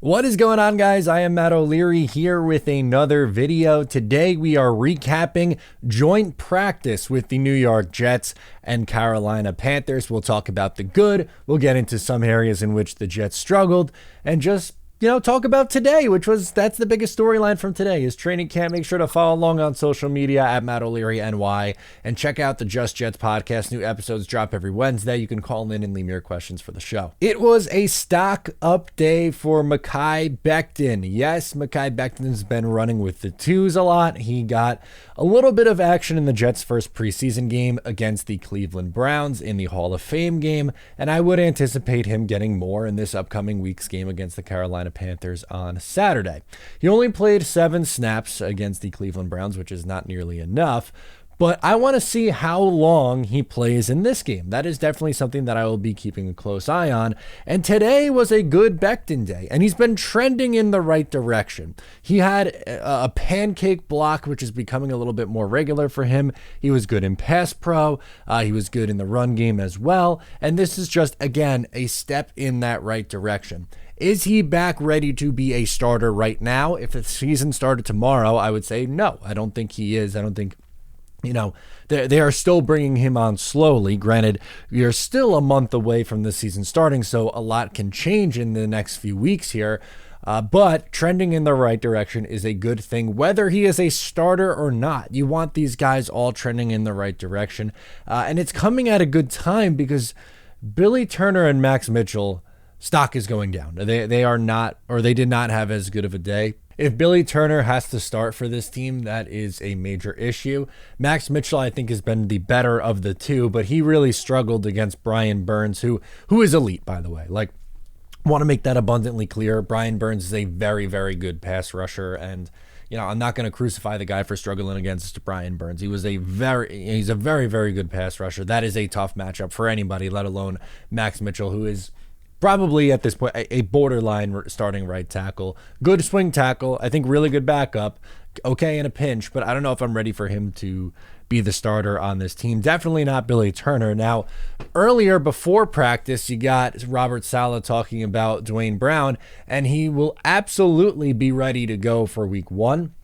What is going on, guys? I am Matt O'Leary here with another video. Today we are recapping joint practice with the New York Jets and Carolina Panthers. We'll talk about the good, we'll get into some areas in which the Jets struggled, and just talk about today, that's the biggest storyline from today is training camp. Make sure to follow along on social media at Matt O'Leary NY and check out the Just Jets podcast. New episodes drop every Wednesday. You can call in and leave me your questions for the show. It was a stock up day for Mekhi Becton. Yes, Mekhi Becton has been running with the twos a lot. He got a little bit of action in the Jets' first preseason game against the Cleveland Browns in the Hall of Fame game, and I would anticipate him getting more in this upcoming week's game against the Carolina Panthers on Saturday. He only played 7 snaps against the Cleveland Browns, which is not nearly enough, but I want to see how long he plays in this game. That is definitely something that I will be keeping a close eye on. And today was a good Becton day, and he's been trending in the right direction. He had a pancake block, which is becoming a little bit more regular for him. He was good in pass pro. He was good in the run game as well. And this is just, again, a step in that right direction. Is he back ready to be a starter right now? If the season started tomorrow, I would say no. I don't think he is. I don't think, they are still bringing him on slowly. Granted, we are still a month away from the season starting, so a lot can change in the next few weeks here. But trending in the right direction is a good thing, whether he is a starter or not. You want these guys all trending in the right direction. And it's coming at a good time because Billy Turner and Max Mitchell stock is going down. They are not, or they did not have as good of a day. If Billy Turner has to start for this team, that is a major issue. Max Mitchell, I think, has been the better of the two, but he really struggled against Brian Burns, who is elite, by the way. I want to make that abundantly clear. Brian Burns is a very, very good pass rusher, and I'm not going to crucify the guy for struggling against Brian Burns. He's a very, very good pass rusher. That is a tough matchup for anybody, let alone Max Mitchell, who is probably at this point a borderline starting right tackle. Good swing tackle. I think really good backup. Okay in a pinch, but I don't know if I'm ready for him to be the starter on this team. Definitely not Billy Turner. Now, earlier before practice, you got Robert Saleh talking about Dwayne Brown, and he will absolutely be ready to go for week 1,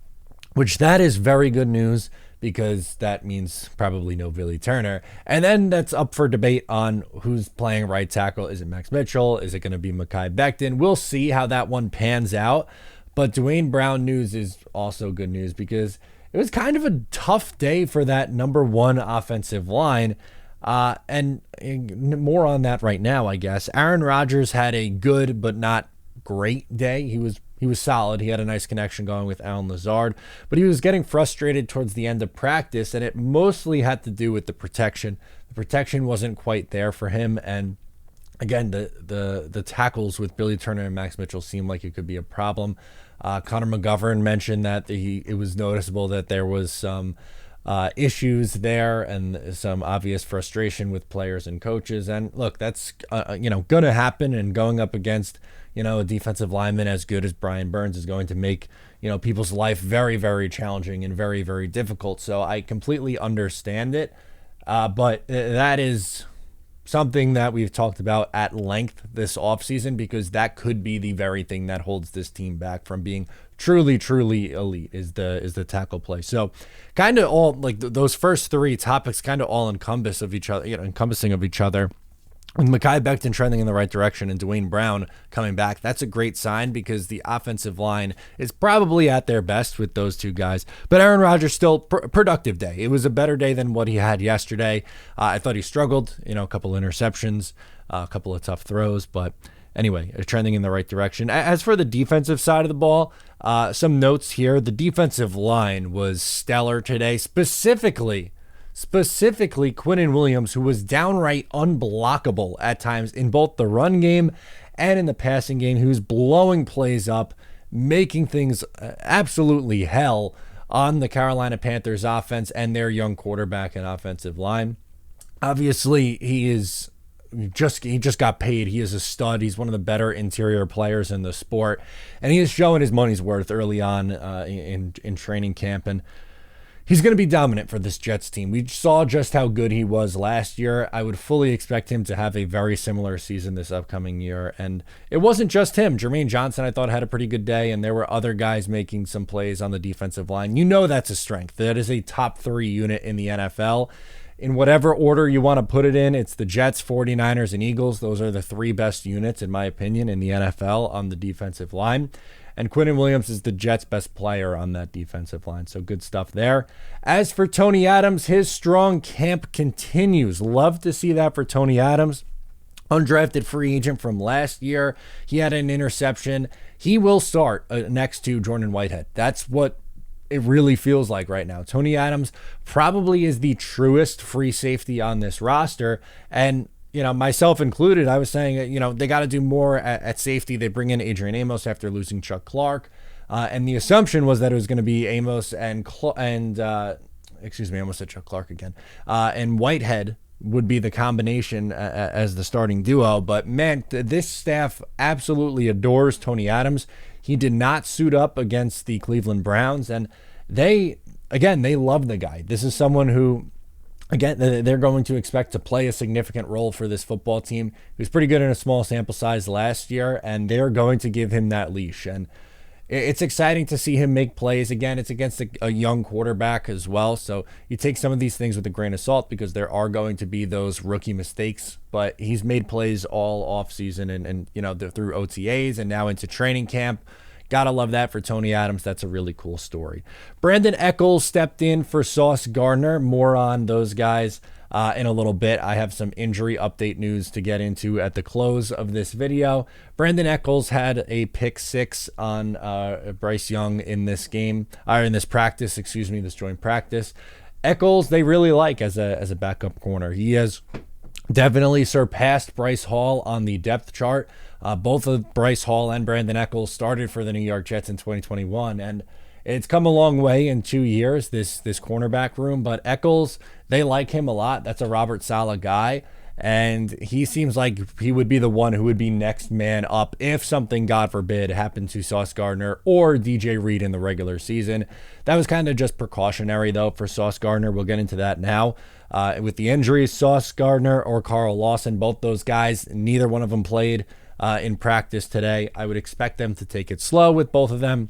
which that is very good news, because that means probably no Billy Turner. And then that's up for debate on who's playing right tackle. Is it Max Mitchell? Is it going to be Mekhi Becton? We'll see how that one pans out. But Dwayne Brown news is also good news, because it was kind of a tough day for that number 1 offensive line. And more on that right now, I guess. Aaron Rodgers had a good but not great day. He was solid. He had a nice connection going with Allen Lazard, but he was getting frustrated towards the end of practice, and it mostly had to do with the protection. The protection wasn't quite there for him, and again, the tackles with Billy Turner and Max Mitchell seemed like it could be a problem. Connor McGovern mentioned that it was noticeable that there was some issues there and some obvious frustration with players and coaches. And look, that's going to happen, and going up against a defensive lineman as good as Brian Burns is going to make people's life very, very challenging and very, very difficult. So I completely understand it, but that is something that we've talked about at length this offseason, because that could be the very thing that holds this team back from being truly, truly elite is the tackle play. So kind of all those first 3 topics kind of all encompassing of each other. With Mekhi Becton trending in the right direction and Dwayne Brown coming back, that's a great sign, because the offensive line is probably at their best with those 2 guys. But Aaron Rodgers still productive day. It was a better day than what he had yesterday. I thought he struggled, a couple interceptions, a couple of tough throws, but anyway, trending in the right direction. As for the defensive side of the ball, some notes here. The defensive line was stellar today, specifically Quinnen Williams, who was downright unblockable at times in both the run game and in the passing game. He was blowing plays up, making things absolutely hell on the Carolina Panthers offense and their young quarterback and offensive line. Obviously, he just got paid. He is a stud. He's one of the better interior players in the sport, and he is showing his money's worth early on in training camp. And He's going to be dominant for this Jets team. We saw just how good he was last year. I would fully expect him to have a very similar season this upcoming year. And it wasn't just him. Jermaine Johnson, I thought, had a pretty good day, and there were other guys making some plays on the defensive line. You know that's a strength. That is a top 3 unit in the NFL. In whatever order you want to put it in, it's the Jets, 49ers, and Eagles. Those are the 3 best units, in my opinion, in the NFL on the defensive line. And Quinnen Williams is the Jets' best player on that defensive line. So good stuff there. As for Tony Adams, his strong camp continues. Love to see that for Tony Adams. Undrafted free agent from last year. He had an interception. He will start next to Jordan Whitehead. That's what it really feels like right now. Tony Adams probably is the truest free safety on this roster. And myself included, I was saying, they got to do more at safety. They bring in Adrian Amos after losing Chuck Clark. And the assumption was that it was going to be Amos I almost said Chuck Clark again. And Whitehead would be the combination as the starting duo. But man, this staff absolutely adores Tony Adams. He did not suit up against the Cleveland Browns. And they love the guy. This is someone who, again, they're going to expect to play a significant role for this football team. He was pretty good in a small sample size last year, and they're going to give him that leash. And it's exciting to see him make plays. Again, it's against a young quarterback as well, so you take some of these things with a grain of salt because there are going to be those rookie mistakes. But he's made plays all offseason and through OTAs and now into training camp. Gotta love that for Tony Adams. That's a really cool story. Brandon Echols stepped in for Sauce Gardner. More on those guys in a little bit. I have some injury update news to get into at the close of this video. Brandon Echols had a pick 6 on Bryce Young in this game, or in this practice, this joint practice. Echols, they really like as a backup corner. He has definitely surpassed Bryce Hall on the depth chart. Both of Bryce Hall and Brandon Echols started for the New York Jets in 2021, and it's come a long way in 2 years, this cornerback room. But Echols, they like him a lot. That's a Robert Saleh guy, and he seems like he would be the one who would be next man up if something, God forbid, happened to Sauce Gardner or DJ Reed in the regular season. That was kind of just precautionary, though, for Sauce Gardner. We'll get into that now. With the injuries, Sauce Gardner or Carl Lawson, both those guys, neither one of them played in practice today. I would expect them to take it slow with both of them.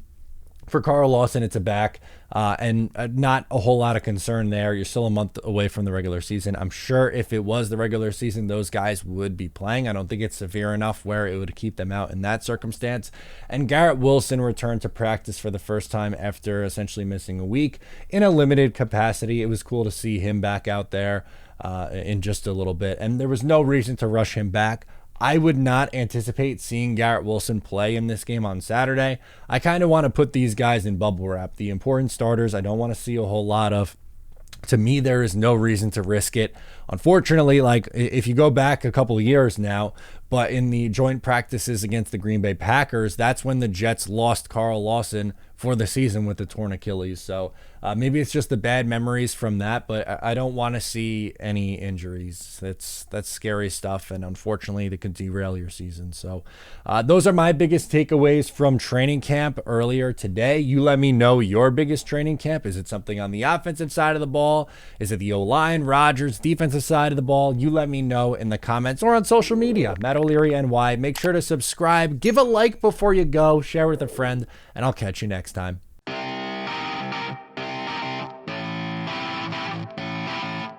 For Carl Lawson, it's a back, and not a whole lot of concern there. You're still a month away from the regular season. I'm sure if it was the regular season, those guys would be playing. I don't think it's severe enough where it would keep them out in that circumstance. And Garrett Wilson returned to practice for the first time after essentially missing a week in a limited capacity. It was cool to see him back out there in just a little bit, and there was no reason to rush him back. I would not anticipate seeing Garrett Wilson play in this game on Saturday. I kind of want to put these guys in bubble wrap. The important starters, I don't want to see a whole lot of. To me, there is no reason to risk it. Unfortunately, like if you go back a couple of years now, but in the joint practices against the Green Bay Packers, that's when the Jets lost Carl Lawson for the season with the torn Achilles. So maybe it's just the bad memories from that, but I don't want to see any injuries. That's scary stuff, and unfortunately, that could derail your season. So those are my biggest takeaways from training camp earlier today. You let me know your biggest training camp. Is it something on the offensive side of the ball? Is it the O-line, Rodgers, defensive side of the ball? You let me know in the comments or on social media. Matt O'Leary NY. Make sure to subscribe, give a like before you go, share with a friend, and I'll catch you next time.